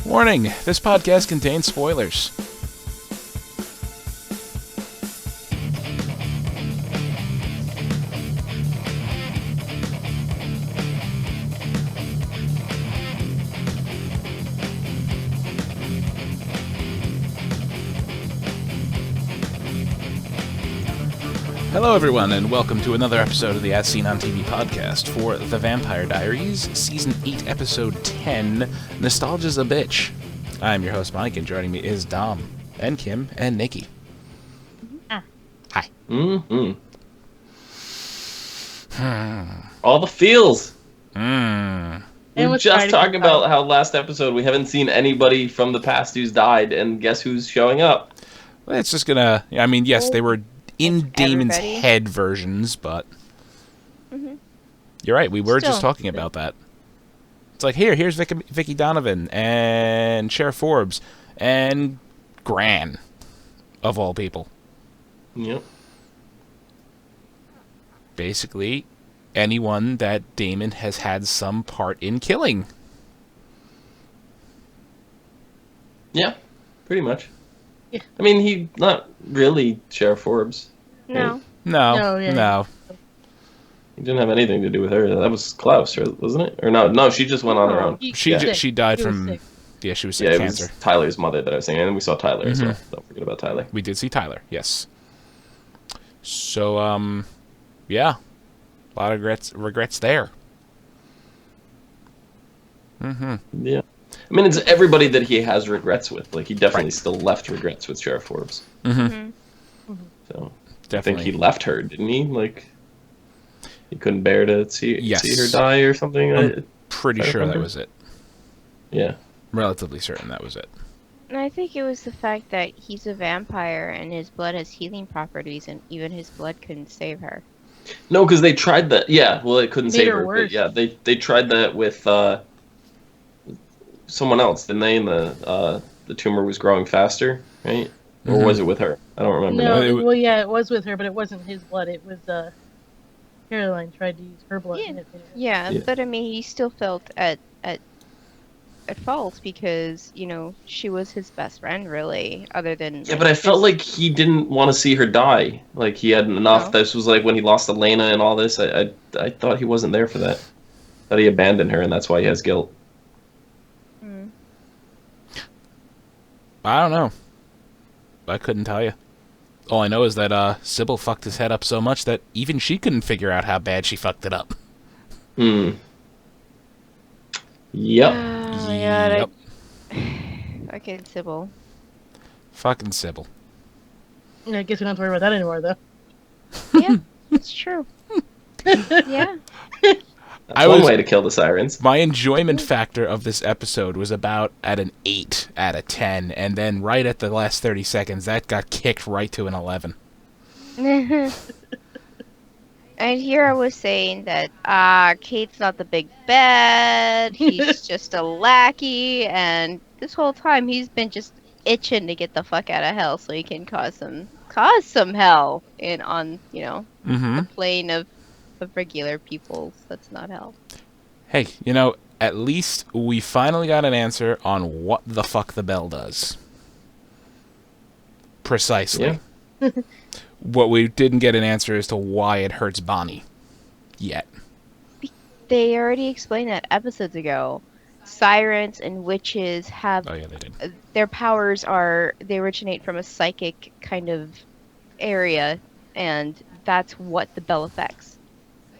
Warning, this podcast contains spoilers. Hello everyone, and welcome to another episode of the As Seen on TV podcast for The Vampire Diaries, Season 8, Episode 10, Nostalgia's a Bitch. I'm your host, Mike, and joining me is Dom, and Kim, and Nikki. Hi. Mm-hmm. All the feels. We were just talking about how last episode we haven't seen anybody from the past who's died, and guess who's showing up? Well, it's just gonna... I mean, yes, they were in Damon's head versions, but... You're right, we were just talking about that. It's like, here's Vicky Donovan, and Sheriff Forbes, and Gran, of all people. Yep. Basically, anyone that Damon has had some part in killing. Yeah, pretty much. Yeah. I mean, he not really Sheriff Forbes. No. Right? No. He didn't have anything to do with her. That was Klaus, wasn't it? Or no, she just went on her own. She died from... Yeah, she was sick, cancer. It was Tyler's mother that I was saying, and we saw Tyler as well. Don't forget about Tyler. We did see Tyler, yes. So, yeah. A lot of regrets there. Yeah. I mean, it's everybody that he has regrets with. Like, he definitely still left regrets with Sheriff Forbes. So, Definitely. I think he left her, didn't he? Like, he couldn't bear to see her die or something? I'm pretty sure that was it. Yeah. Relatively certain that was it. And I think it was the fact that he's a vampire and his blood has healing properties, and even his blood couldn't save her. No, because they tried that. Yeah, well, it couldn't save her. Worse. But yeah, they tried that with someone else, didn't they? And the tumor was growing faster, right? Or was it with her? I don't remember. No, well, yeah, it was with her, but it wasn't his blood. It was Caroline tried to use her blood. Yeah, but I mean, he still felt at fault because, you know, she was his best friend, really, other than... Yeah, but I felt like he didn't want to see her die. Like, he had enough. No. This was like when he lost Elena and all this. I thought he wasn't there for that. That he abandoned her, and that's why he has guilt. I don't know. I couldn't tell you. All I know is that Sybil fucked his head up so much that even she couldn't figure out how bad she fucked it up. Yep. Yeah, fucking Sybil. Fucking Sybil. Yeah, I guess we don't have to worry about that anymore, though. Yeah, it's true. Yeah. That's one way to kill the sirens. My enjoyment factor of this episode was about at an 8 out of 10, and then right at the last 30 seconds, that got kicked right to an 11. And here I was saying that, Kate's not the big bad, he's just a lackey, and this whole time he's been just itching to get the fuck out of hell so he can cause some hell on, you know, the plane of regular people. That's not hell. Hey, you know, at least we finally got an answer on what the fuck the bell does. Precisely. Yeah. What we didn't get an answer as to why it hurts Bonnie. Yet. They already explained that episodes ago. Sirens and witches have... Oh, yeah, they did. Their powers they originate from a psychic kind of area, and that's what the bell affects.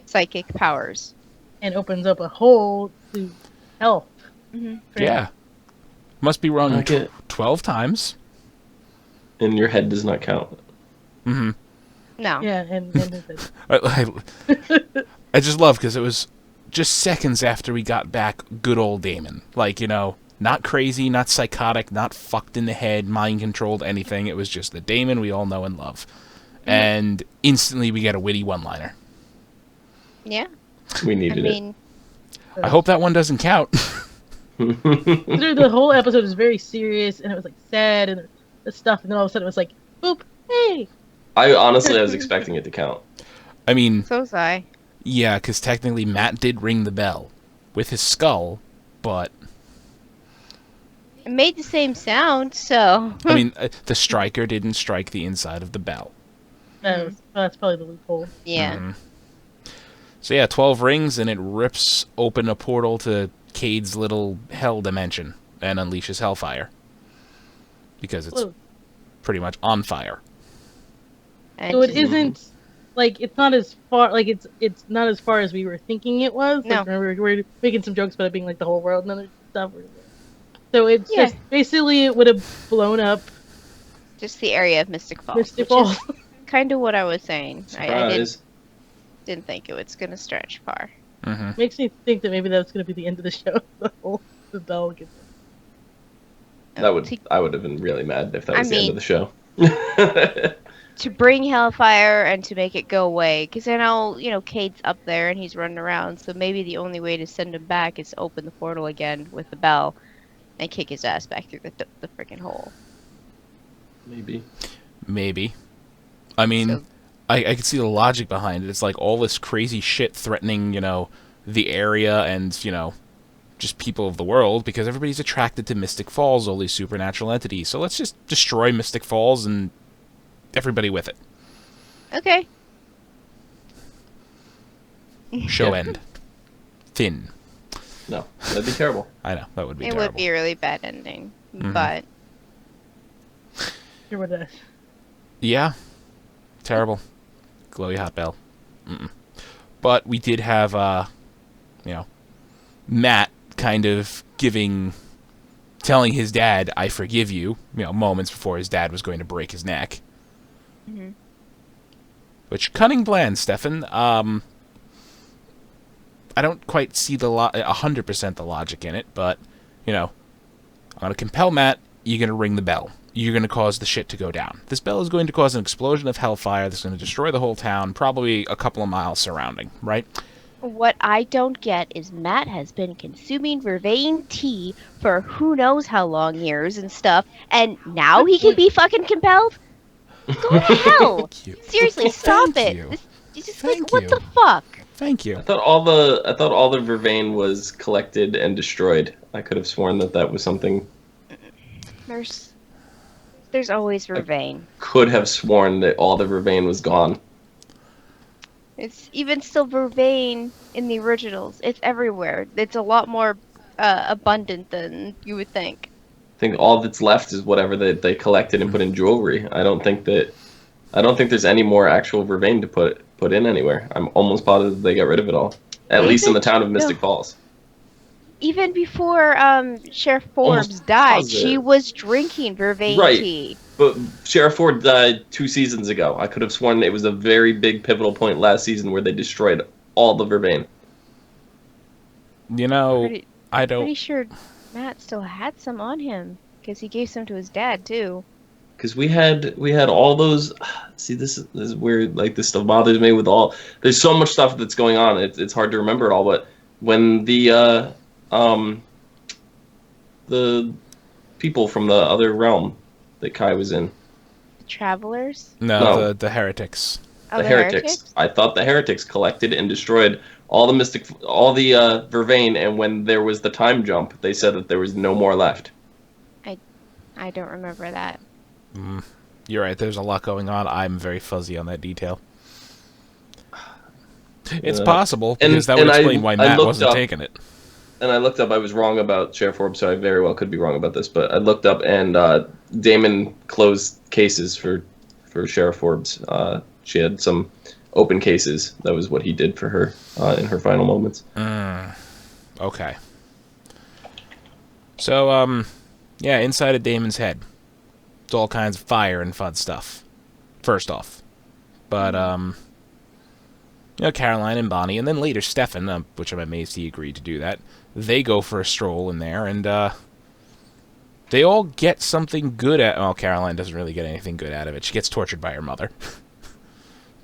Psychic powers. And opens up a hole to hell. Yeah. Must be rung 12 times. And your head does not count. No. Yeah, and I just love because it was just seconds after we got back good old Damon. Like, you know, not crazy, not psychotic, not fucked in the head, mind controlled, anything. It was just the Damon we all know and love. And instantly we get a witty one-liner. Yeah. We needed it. I hope that one doesn't count. The whole episode was very serious, and it was like sad and the stuff, and then all of a sudden it was like, boop, hey. I honestly was expecting it to count. I mean... So was I. Yeah, because technically Matt did ring the bell with his skull, but... It made the same sound, so... I mean, the striker didn't strike the inside of the bell. That's probably the loophole. Yeah. Mm-hmm. So yeah, 12 rings, and it rips open a portal to Cade's little hell dimension and unleashes hellfire. Because it's pretty much on fire. And So it isn't, like, it's not as far, like, it's not as far as we were thinking it was. No. Like, remember, we were making some jokes about it being, like, the whole world and other stuff. So it's just, basically, it would have blown up just the area of Mystic Falls. Mystic Falls. Kind of what I was saying. I Surprise. didn't think it was going to stretch far. Mm-hmm. Makes me think that maybe that's going to be the end of the show. The bell gets... I would have been really mad if that was the end of the show. To bring Hellfire and to make it go away, because I know, Cade's up there and he's running around, so maybe the only way to send him back is to open the portal again with the bell and kick his ass back through the freaking hole. Maybe. I mean, I can see the logic behind it. It's like all this crazy shit threatening, the area and, just people of the world, because everybody's attracted to Mystic Falls, all these supernatural entities. So let's just destroy Mystic Falls and everybody with it. Okay. Show end. Thin. No, that'd be terrible. I know, that would be It terrible. would be a really bad ending, Mhm. but... Here with us. Yeah. Terrible. Glowy hot bell. Mm-mm. But we did have, Matt kind of telling his dad, I forgive you, moments before his dad was going to break his neck. Mm-hmm. Which, cunning plan, Stefan. I don't quite see 100% the logic in it, but, I'm going to compel Matt, you're going to ring the bell. You're going to cause the shit to go down. This bell is going to cause an explosion of hellfire that's going to destroy the whole town, probably a couple of miles surrounding, right? What I don't get is Matt has been consuming vervain tea for who knows how long years and stuff, and now he can be fucking compelled? Go to hell! Seriously, stop Thank it! you. What the fuck? Thank you. I thought all the vervain was collected and destroyed. I could have sworn that was something. There's always vervain. Could have sworn that all the vervain was gone. It's even still vervain in the originals. It's everywhere. It's a lot more abundant than you would think. I think all that's left is whatever they collected and put in jewelry. I don't think there's any more actual vervain to put in anywhere. I'm almost positive they got rid of it all. At least in the town of Mystic Falls. Even before Sheriff Forbes died, she was drinking vervain tea. But Sheriff Ford died 2 seasons ago. I could have sworn it was a very big pivotal point last season where they destroyed all the vervain. I don't... Pretty sure Matt still had some on him, because he gave some to his dad, too. Because we had all those... See, this is weird. Like, this stuff bothers me with all... There's so much stuff that's going on. It's hard to remember it all, but when the people from the other realm that Kai was in... The Travelers? No. The heretics. Oh, the heretics. I thought the heretics collected and destroyed all the vervain, and when there was the time jump, they said that there was no more left. I don't remember that. You're right, there's a lot going on. I'm very fuzzy on that detail. It's possible, because that would explain why Matt wasn't taking it. And I looked up, I was wrong about Sheriff Forbes, so I very well could be wrong about this, but I looked up, and Damon closed cases for Sheriff Forbes. She had some open cases. That was what he did for her in her final moments. Okay. So, yeah, inside of Damon's head, it's all kinds of fire and fun stuff, first off. But, Caroline and Bonnie, and then later Stefan, which I'm amazed he agreed to do that, they go for a stroll in there, and they all get something good at... Well, Caroline doesn't really get anything good out of it. She gets tortured by her mother.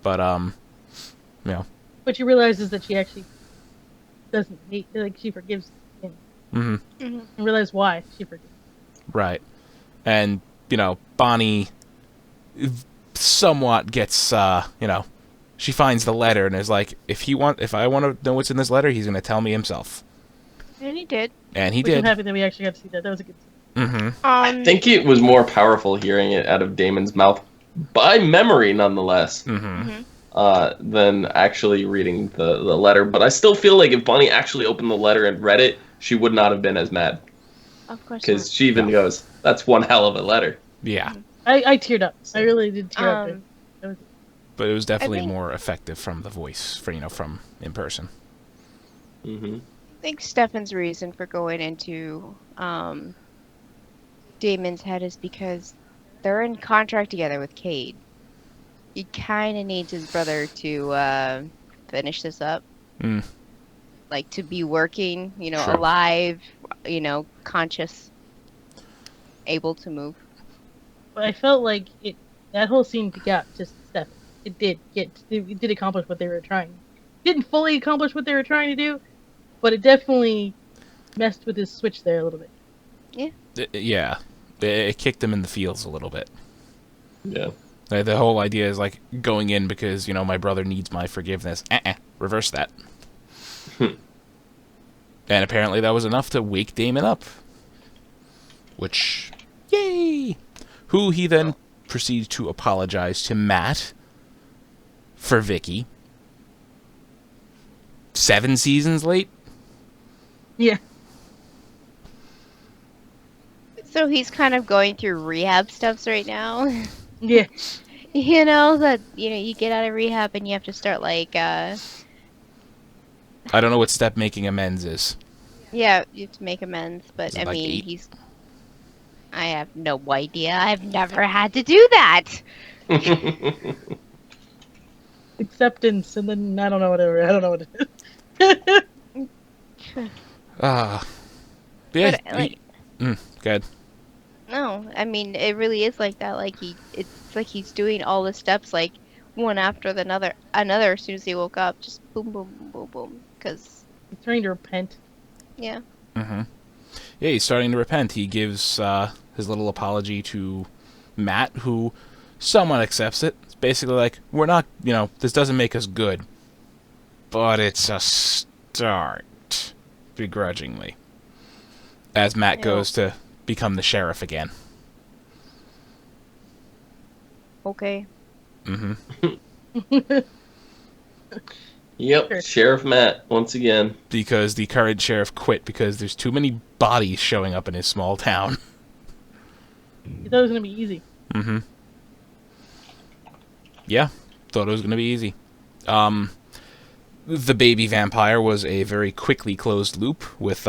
But, What you realize is that she actually doesn't hate... Like, she forgives him. Mm-hmm. And realize why she forgives him. Right. And, Bonnie somewhat gets, she finds the letter and is like, if I want to know what's in this letter, he's going to tell me himself. And he did. And he Which did. I'm happy that we actually got to see that. That was a good scene. Mm-hmm. I think it was more powerful hearing it out of Damon's mouth by memory, nonetheless, than actually reading the letter. But I still feel like if Bonnie actually opened the letter and read it, she would not have been as mad. Of course Because not. she even goes, "That's one hell of a letter." Yeah. I teared up. I really did tear up. But it was definitely think- more effective from the voice, from in person. Mm-hmm. I think Stefan's reason for going into Damon's head is because they're in contract together with Cade. He kind of needs his brother to finish this up. Mm. Like, to be working, True. alive, conscious, able to move. But I felt like that whole scene got just Stefan. It did accomplish what they were trying. Didn't fully accomplish what they were trying to do, but it definitely messed with his switch there a little bit. Yeah. It kicked him in the feels a little bit. Yeah. The whole idea is like going in because, my brother needs my forgiveness. Reverse that. And apparently that was enough to wake Damon up. Which, yay! Who he then proceeds to apologize to Matt for Vicky. 7 seasons late? Yeah. So he's kind of going through rehab steps right now. Yeah. You get out of rehab and you have to start I don't know what step making amends is. yeah, you have to make amends, but Is it I like mean, 8? I have no idea. I've never had to do that. Acceptance, and then I don't know whatever. I don't know what it is. Yeah, But, good. No, I mean, it really is like that. It's like he's doing all the steps, like, one after another, as soon as he woke up. Just boom, boom, boom, boom, boom. Because, He's trying to repent. yeah. Mm-hmm. Yeah, he's starting to repent. He gives his little apology to Matt, who somewhat accepts it. It's basically like, we're not, this doesn't make us good, but it's a start, begrudgingly. As Matt goes to become the sheriff again. Okay. Mm-hmm. Yep, Sure. Sheriff Matt, once again. Because the current sheriff quit because there's too many bodies showing up in his small town. He thought it was gonna be easy. Mm-hmm. Yeah, thought it was going to be easy. The baby vampire was a very quickly closed loop with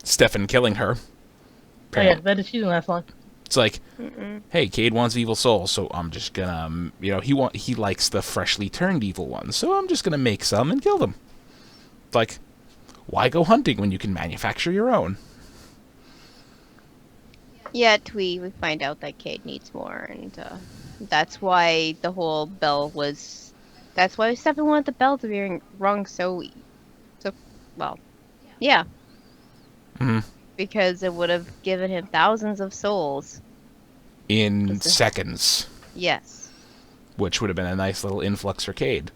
Stefan killing her. Oh yeah, she didn't last long. It's like, hey, Cade wants evil souls, so I'm just gonna, he likes the freshly turned evil ones, so I'm just gonna make some and kill them. It's like, why go hunting when you can manufacture your own? Yet we find out that Cade needs more, and that's why the whole bell was. That's why Stefan wanted the bell to be rung so well. Yeah. Mm-hmm. Because it would have given him thousands of souls. In seconds. Yes. Which would have been a nice little influx for Cade.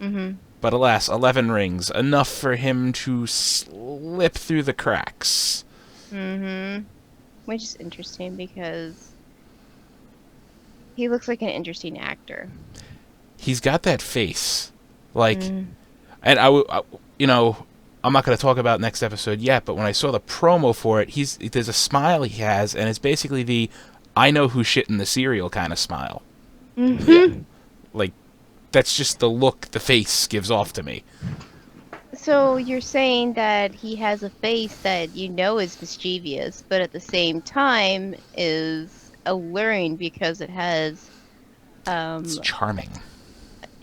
Mm-hmm. But alas, 11 rings, enough for him to slip through the cracks. Mm-hmm. Which is interesting because he looks like an interesting actor. He's got that face. And I'm not going to talk about next episode yet, but when I saw the promo for it, there's a smile he has, and it's basically the I know who shit in the cereal kind of smile. Mm-hmm. Like, that's just the look the face gives off to me. So you're saying that he has a face that is mischievous, but at the same time is alluring because it has It's charming.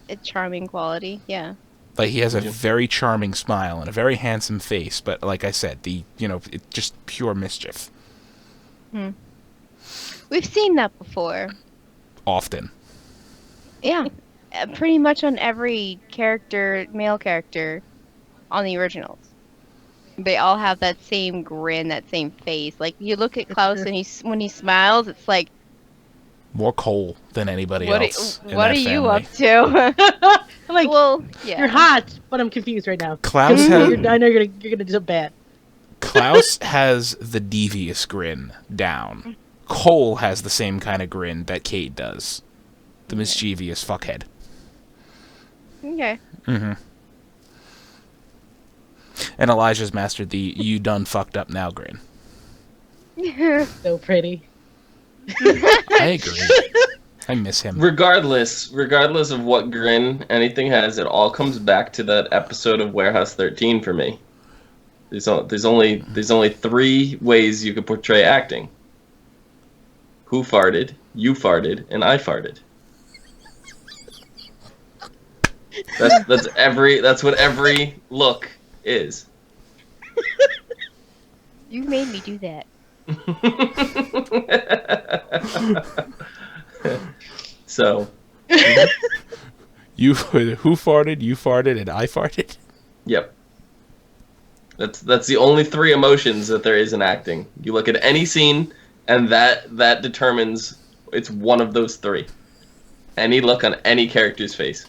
a charming quality. Yeah. Like, he has a very charming smile and a very handsome face, but like I said, it's just pure mischief. We've seen that before. Often. Yeah. Pretty much on every male character on the originals. They all have that same grin, that same face. Like, you look at Klaus and when he smiles, it's like, More Cole than anybody else. what are you up to? I'm like, Well, yeah. you're hot, but I'm confused right now. Klaus I had know you're gonna do something bad. Klaus has the devious grin down. Cole has the same kind of grin that Kate does. The mischievous fuckhead. Okay. Mm-hmm. And Elijah's mastered the "you done fucked up now" grin. So pretty. I agree. I miss him. Regardless of what grin anything has, it all comes back to that episode of Warehouse 13 for me. There's only 3 ways you could portray acting. Who farted, you farted, and I farted. That's what every look is. You made me do that. So, Who farted, you farted, and I farted? yep. That's the only 3 emotions that there is in acting. You look at any scene, and that determines it's one of those 3. Any look on any character's face.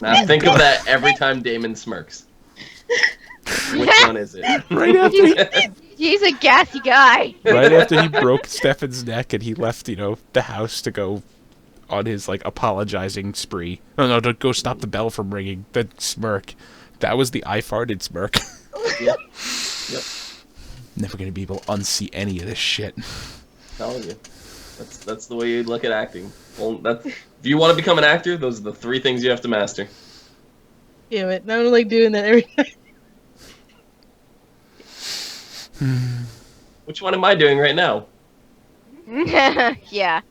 Now think of that every time Damon smirks. Which one is it? Right after He's a gassy guy. right after he broke Stefan's neck and he left, the house to go on his apologizing spree. No, don't go stop the bell from ringing. The smirk. That was the I farted smirk. Yep. Never gonna be able to unsee any of this shit. Telling you. That's the way you look at acting. Well, if you want to become an actor, those are the 3 things you have to master. Damn it. I don't like doing that every time. Which one am I doing right now? Yeah.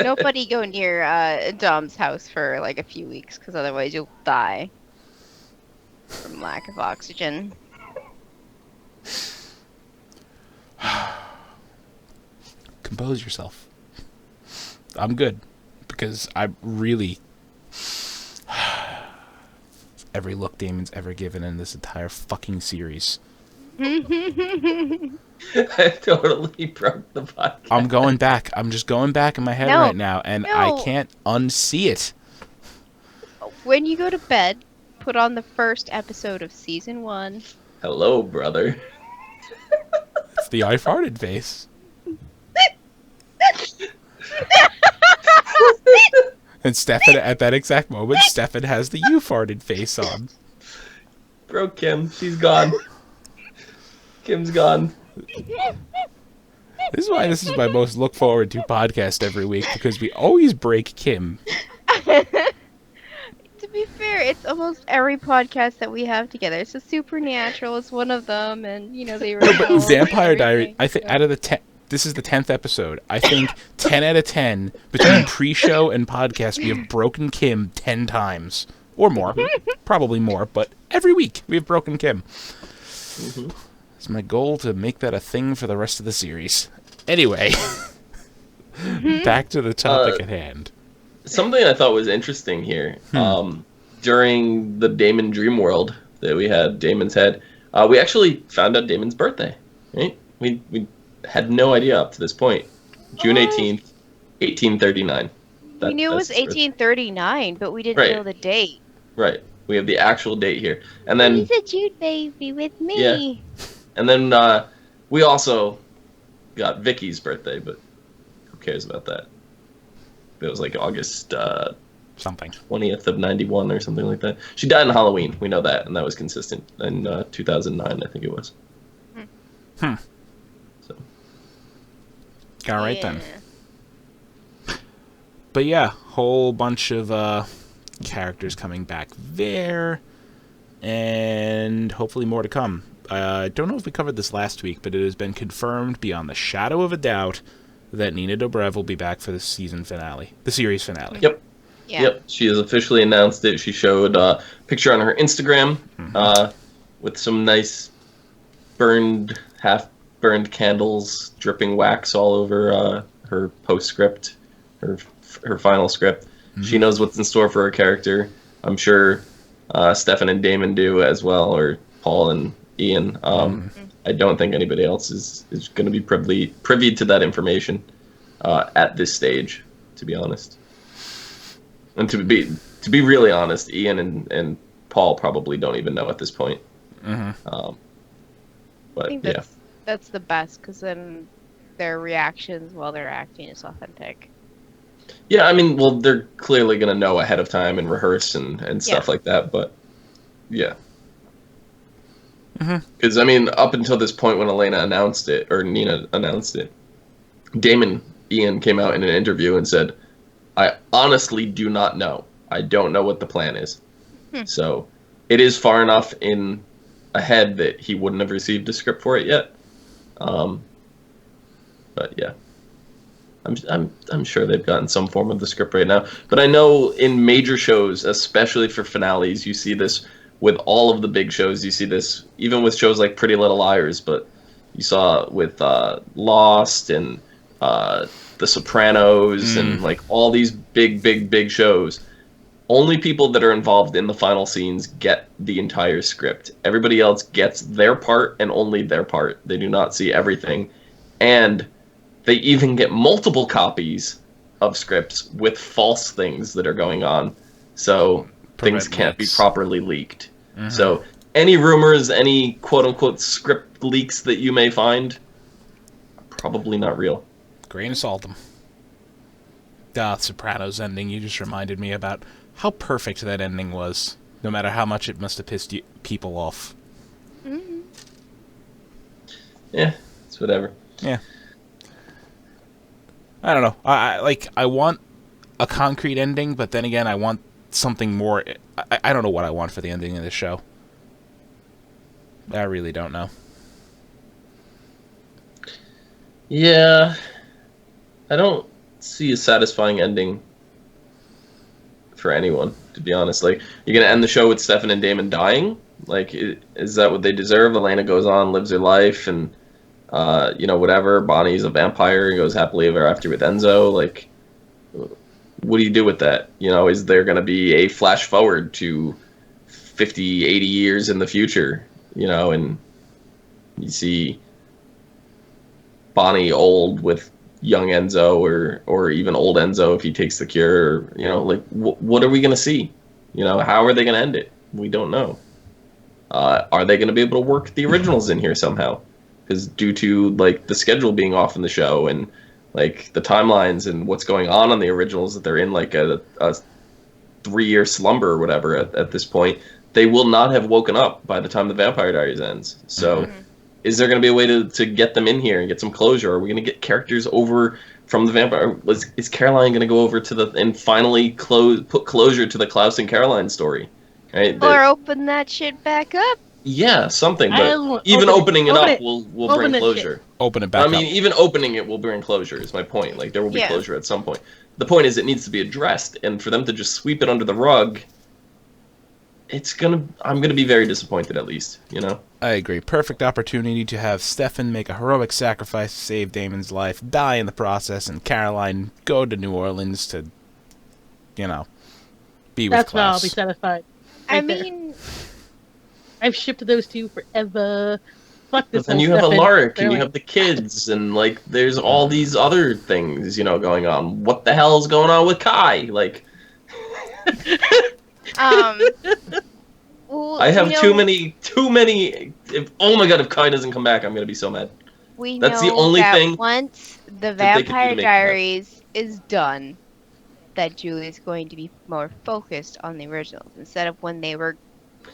Nobody go near Dom's house for a few weeks, because otherwise you'll die from lack of oxygen. Compose yourself. I'm good. Because I really... every look Damon's ever given in this entire fucking series. I totally broke the podcast. I'm going back. I'm just going back in my head right now, and I can't unsee it. When you go to bed, put on the first episode of season 1. Hello, brother. It's the I farted face. And Stefan, at that exact moment, Stefan has the you farted face on. Broke Kim. She's gone. Kim's gone. This is why this is my most look forward to podcast every week, because we always break Kim. To be fair, it's almost every podcast that we have together. So Supernatural is one of them, and they were. But Vampire Diaries, I think out of the 10, this is the 10th episode. I think 10 out of 10 between pre-show and podcast, we have broken Kim 10 times or more, probably more, but every week we have broken Kim. Mm-hmm. It's my goal to make that a thing for the rest of the series. Anyway, back to the topic at hand. Something I thought was interesting here. During the Damon Dream World that we had, Damon's head, we actually found out Damon's birthday. Right? We had no idea up to this point. June 18th, 1839. We knew it was 1839, but we didn't know the date. Right. We have the actual date here. And then he's a June baby with me. Yeah. And then we also got Vicky's birthday, but who cares about that? It was August something 20th of 91 or something like that. She died on Halloween. We know that, and that was consistent in 2009, I think it was. So. All right then. But yeah, whole bunch of characters coming back there, and hopefully more to come. I don't know if we covered this last week, but it has been confirmed beyond the shadow of a doubt that Nina Dobrev will be back for the series finale. Yep. Yeah. Yep. She has officially announced it. She showed a picture on her Instagram with some nice half-burned candles, dripping wax all over her postscript, her final script. Mm-hmm. She knows what's in store for her character. I'm sure Stefan and Damon do as well, or Paul and Ian. I don't think anybody else is going to be privy to that information at this stage, to be honest. And to be really honest, Ian and Paul probably don't even know at this point. Mm-hmm. I But think yeah. that's the best, because then their reactions while they're acting is authentic. Yeah, I mean, well, they're clearly going to know ahead of time and rehearse and stuff like that, but yeah. Because, I mean, up until this point when Elena announced it, or Nina announced it, Ian came out in an interview and said, I honestly do not know. I don't know what the plan is. So it is far enough in ahead that he wouldn't have received a script for it yet. But yeah. I'm sure they've gotten some form of the script right now. But I know in major shows, especially for finales, you see this with all of the big shows. You see this even with shows like Pretty Little Liars, but you saw it with Lost and The Sopranos and like all these big shows. Only people that are involved in the final scenes get the entire script. Everybody else gets their part and only their part. They do not see everything. And they even get multiple copies of scripts with false things that are going on. So things can't be properly leaked. So any rumors, any quote-unquote script leaks that you may find, probably not real. Grain of salt them. Sopranos ending, you just reminded me about how perfect that ending was, no matter how much it must have pissed people off. Yeah, it's whatever. Yeah. I don't know. I want a concrete ending, but then again, I want something more. I don't know what I want for the ending of the show. I really don't know. Yeah, I don't see a satisfying ending for anyone, to be honest. Like, you're gonna end the show with Stefan and Damon dying? Like, is that what they deserve? Elena goes on, lives her life, and whatever. Bonnie's a vampire and goes happily ever after with Enzo. Like, what do you do with that? Is there going to be a flash forward to 50, 80 years in the future? And you see Bonnie old with young Enzo, or even old Enzo if he takes the cure. What are we going to see? How are they going to end it? We don't know. Are they going to be able to work the originals in here somehow? Because due to like the schedule being off in the show and like the timelines and what's going on the originals, that they're in like a 3-year slumber or whatever at this point, they will not have woken up by the time the Vampire Diaries ends. So is there going to be a way to get them in here and get some closure? Are we going to get characters over from the Vampire? Is Caroline going to go over to and finally put closure to the Klaus and Caroline story? Right? Or open that shit back up. Yeah, something, but even opening it up will bring closure. Open it back up. I mean, even opening it will bring closure, is my point. Like, there will be closure at some point. The point is, it needs to be addressed, and for them to just sweep it under the rug, I'm gonna be very disappointed, at least, I agree. Perfect opportunity to have Stefan make a heroic sacrifice to save Damon's life, die in the process, and Caroline go to New Orleans to, be with That's Klaus. why I'll be satisfied. I mean, I've shipped those two forever. Fuck this. But then you have Alaric, and you have the kids, and like there's all these other things, going on. What the hell is going on with Kai? Like, well, I have too many. Oh my god, if Kai doesn't come back, I'm gonna be so mad. That's the only thing. Once the Vampire Diaries is done, that Julie's going to be more focused on the originals instead of when they were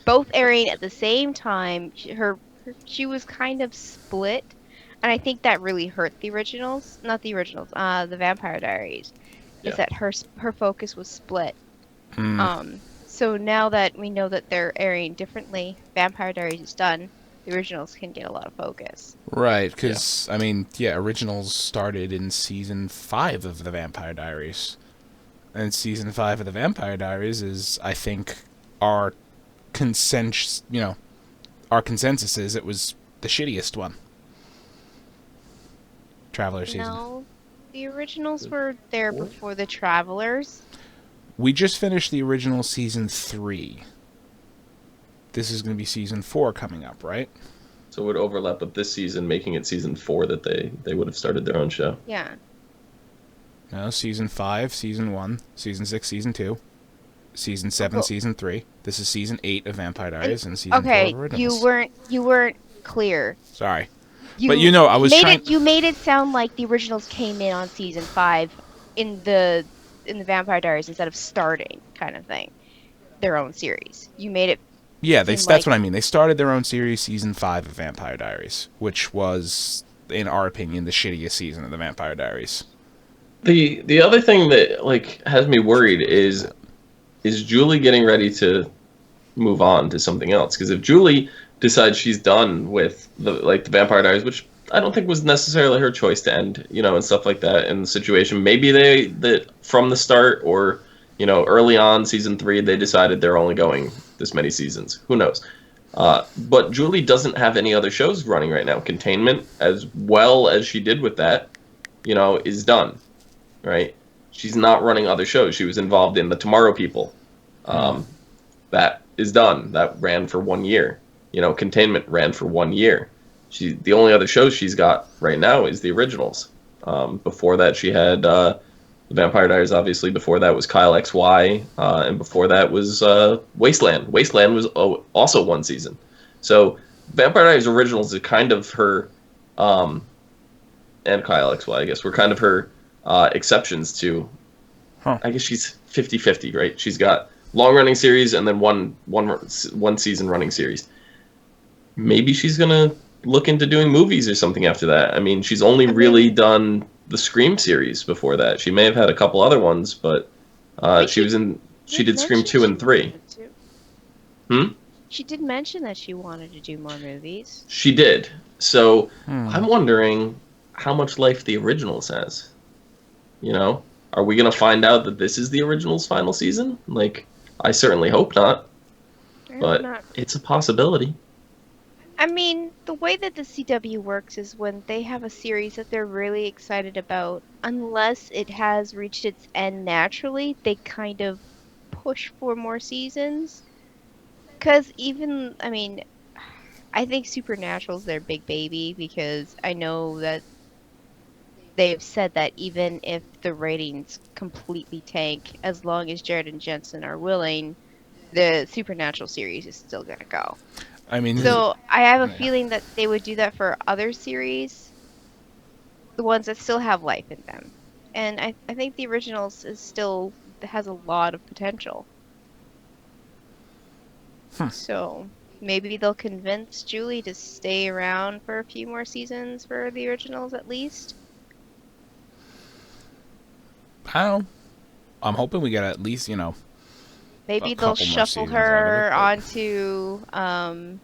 both airing at the same time. She was kind of split, and I think that really hurt the originals. Not the originals, the Vampire Diaries. Is that her focus was split. So now that we know that they're airing differently, Vampire Diaries is done, the originals can get a lot of focus. Right, because, originals started in Season 5 of the Vampire Diaries. And Season 5 of the Vampire Diaries is, I think, our consensus is it was the shittiest one. Traveler season. No, the originals were there before the Travelers. We just finished the original Season 3. This is going to be Season 4 coming up, right? So it would overlap with this season, making it Season 4 that they would have started their own show. Yeah. No, Season 5, Season 1, Season 6, Season 2. Season 7, Well- Season 3. This is Season 8 of Vampire Diaries and Season 4 Okay, of Originals. you weren't clear. Sorry. But you know, I was trying... You made it sound like the originals came in on season 5 in the Vampire Diaries instead of starting kind of thing. Their own series. You made it. Yeah, seem that's like- what I mean. They started their own series, Season 5 of Vampire Diaries, which was, in our opinion, the shittiest season of the Vampire Diaries. The other thing that like has me worried is Julie getting ready to move on to something else? Because if Julie decides she's done with the Vampire Diaries, which I don't think was necessarily her choice to end, and stuff like that in the situation. Maybe that from the start or early on season 3 they decided they're only going this many seasons. Who knows? But Julie doesn't have any other shows running right now. Containment, as well as she did with that, is done. Right? She's not running other shows. She was involved in the Tomorrow People. That is done. That ran for 1 year. Containment ran for 1 year. The only other shows she's got right now is the originals. Before that, she had the Vampire Diaries. Obviously, before that was Kyle XY, and before that was Wasteland. Wasteland was also 1 season. So Vampire Diaries originals is kind of her, and Kyle XY, I guess, were kind of her exceptions to. Huh. I guess she's 50-50, right? She's got long-running series and then one season running series. Maybe she's gonna look into doing movies or something after that. I mean, she's only really done the Scream series before that. She may have had a couple other ones, but she did Scream 2 and 3. She did mention that she wanted to do more movies. She did. So I'm wondering how much life the originals has. Are we gonna find out that this is the original's final season? Like, I certainly hope not, but it's a possibility. I mean, the way that the CW works is when they have a series that they're really excited about, unless it has reached its end naturally, they kind of push for more seasons. Because I think Supernatural's their big baby, because I know that they've said that even if the ratings completely tank, as long as Jared and Jensen are willing, the Supernatural series is still gonna go. I mean, So I have a feeling that they would do that for other series, the ones that still have life in them. And I think the originals has a lot of potential. So maybe they'll convince Julie to stay around for a few more seasons for the originals at least. I don't know. I'm hoping we get at least, Maybe a they'll couple more shuffle seasons her out of it, onto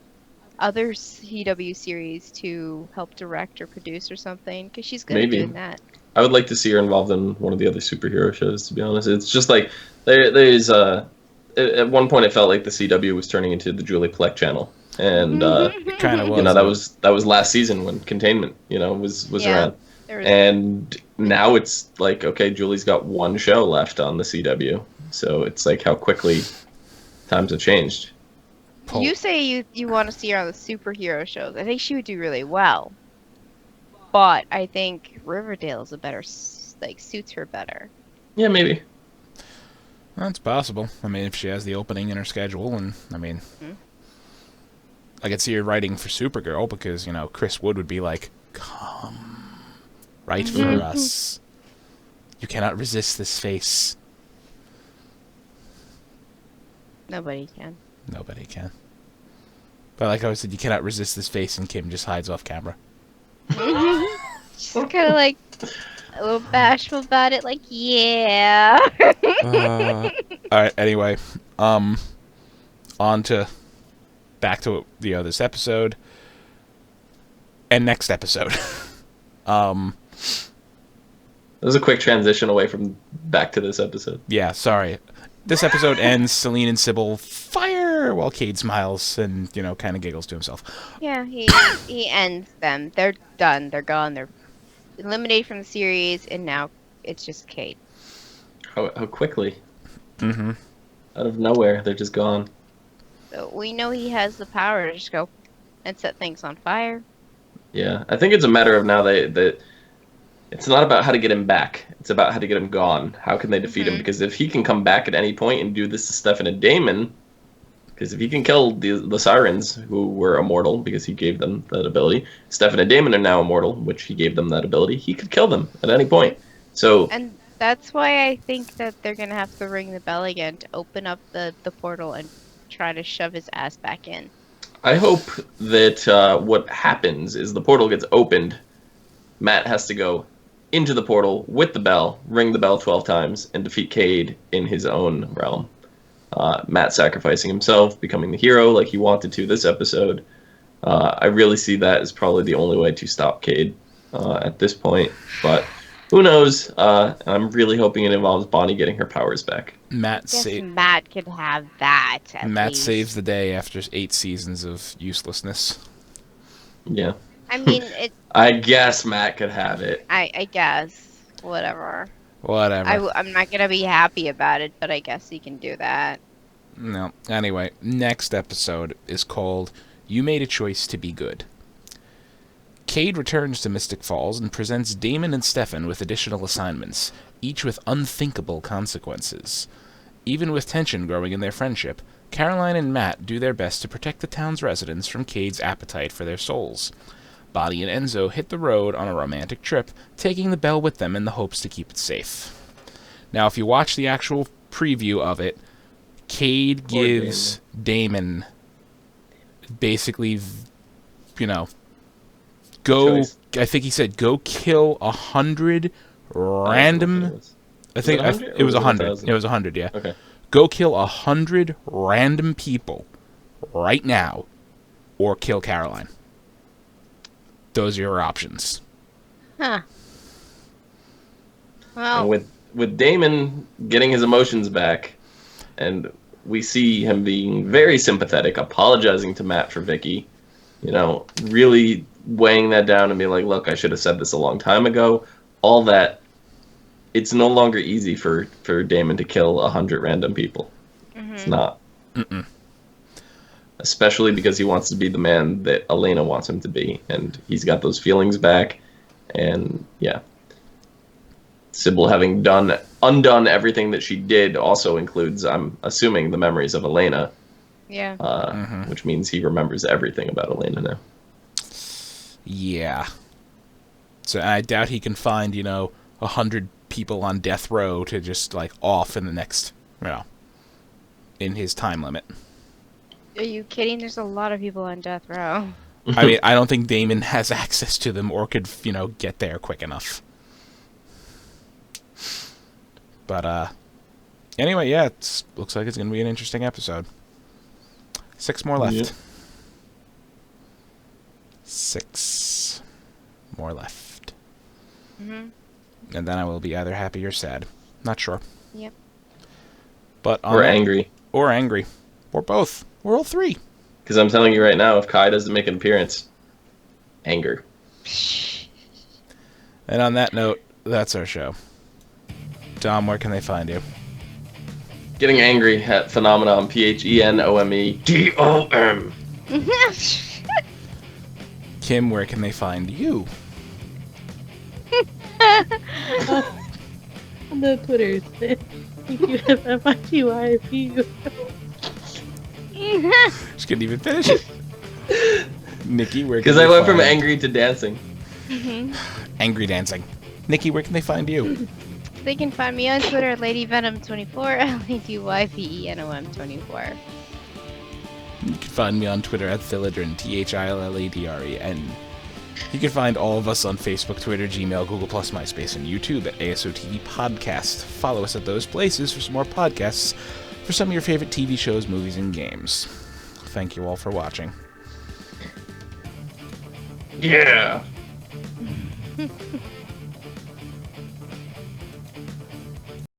other CW series to help direct or produce or something, because she's good Maybe. at doing that. I would like to see her involved in one of the other superhero shows, to be honest. It's just like there's at one point it felt like the CW was turning into the Julie Plec channel, and it kind of was. that was last season when Containment was Yeah. around, and now it's like, okay, Julie's got 1 show left on the CW, so it's like how quickly times have changed. You say you want to see her on the superhero shows. I think she would do really well. But I think Riverdale is a better, suits her better. Yeah, maybe. That's possible. I mean, if she has the opening in her schedule, and I could see her writing for Supergirl, because Chris Wood would be like, "Come, write for us. You cannot resist this face." Nobody can. Nobody can. But like I said, you cannot resist this face, and Kim just hides off camera. She's kind of like a little bashful about it, like, yeah. Alright, anyway. On to back to this episode. And next episode. It was a quick transition away from back to this episode. Yeah, sorry. This episode ends, Celine and Sybil fire while Cade smiles and, kind of giggles to himself. Yeah, he ends them. They're done. They're gone. They're eliminated from the series, and now it's just Kate. How quickly. Mm-hmm. Out of nowhere, they're just gone. So we know he has the power to just go and set things on fire. Yeah, I think it's a matter of now that it's not about how to get him back. It's about how to get him gone. How can they defeat him? Because if he can come back at any point and do this to Stefan and Damon, because if he can kill the Sirens, who were immortal because he gave them that ability, Stefan and Damon are now immortal, which he gave them that ability, he could kill them at any point. So, And that's why I think that they're gonna have to ring the bell again to open up the portal and try to shove his ass back in. I hope that what happens is the portal gets opened, Matt has to go into the portal with the bell, ring the bell 12 times, and defeat Cade in his own realm. Matt sacrificing himself, becoming the hero like he wanted to this episode. I really see that as probably the only way to stop Cade at this point. But who knows? I'm really hoping it involves Bonnie getting her powers back. Matt could have that. Matt saves the day after 8 seasons of uselessness. Yeah. I mean, I guess Matt could have it. I guess. Whatever. I'm not gonna be happy about it, but I guess he can do that. No. Anyway, next episode is called You Made a Choice to Be Good. Cade returns to Mystic Falls and presents Damon and Stefan with additional assignments, each with unthinkable consequences. Even with tension growing in their friendship, Caroline and Matt do their best to protect the town's residents from Cade's appetite for their souls. Bonnie and Enzo hit the road on a romantic trip, taking the bell with them in the hopes to keep it safe. Now, if you watch the actual preview of it, Cade gives Damon basically, I think he said, go kill 100 random... I think it was 100. It was 100, yeah. Okay. Go kill 100 random people right now, or kill Caroline. Those are your options. Huh. Well, And with Damon getting his emotions back, and we see him being very sympathetic, apologizing to Matt for Vicky, really weighing that down and being like, look, I should have said this a long time ago. All that, it's no longer easy for Damon to kill 100 random people. It's not. Mm-mm. Especially because he wants to be the man that Elena wants him to be, and he's got those feelings back, and yeah. Sybil having undone everything that she did also includes, I'm assuming, the memories of Elena. yeah. Which means he remembers everything about Elena now. Yeah. So I doubt he can find, 100 people on death row to just, off in the next, in his time limit. Are you kidding? There's a lot of people on death row. I mean, I don't think Damon has access to them or could, get there quick enough. But, anyway, yeah, looks like it's going to be an interesting episode. 6 more left. Yep. 6 more left. Mhm. And then I will be either happy or sad. Not sure. Yep. But Or angry. Or angry. Or both. Or all 3. Because I'm telling you right now, if Kai doesn't make an appearance, anger. And on that note, that's our show. Dom, where can they find you? Getting angry at Phenomenon, PHENOMEDOM. Kim, where can they find you? On the Twitters. Thank you, FFITYFU. Just couldn't even finish it. Nikki, where can Because they I went from find- angry to dancing. Angry dancing. Nikki, where can they find you? They can find me on Twitter at LadyVenom24, LadyYVENOM24. You can find me on Twitter at Thilladren, THILLADREN. You can find all of us on Facebook, Twitter, Gmail, Google+, MySpace, and YouTube at ASOTV Podcast. Follow us at those places for some more podcasts for some of your favorite TV shows, movies, and games. Thank you all for watching. Yeah.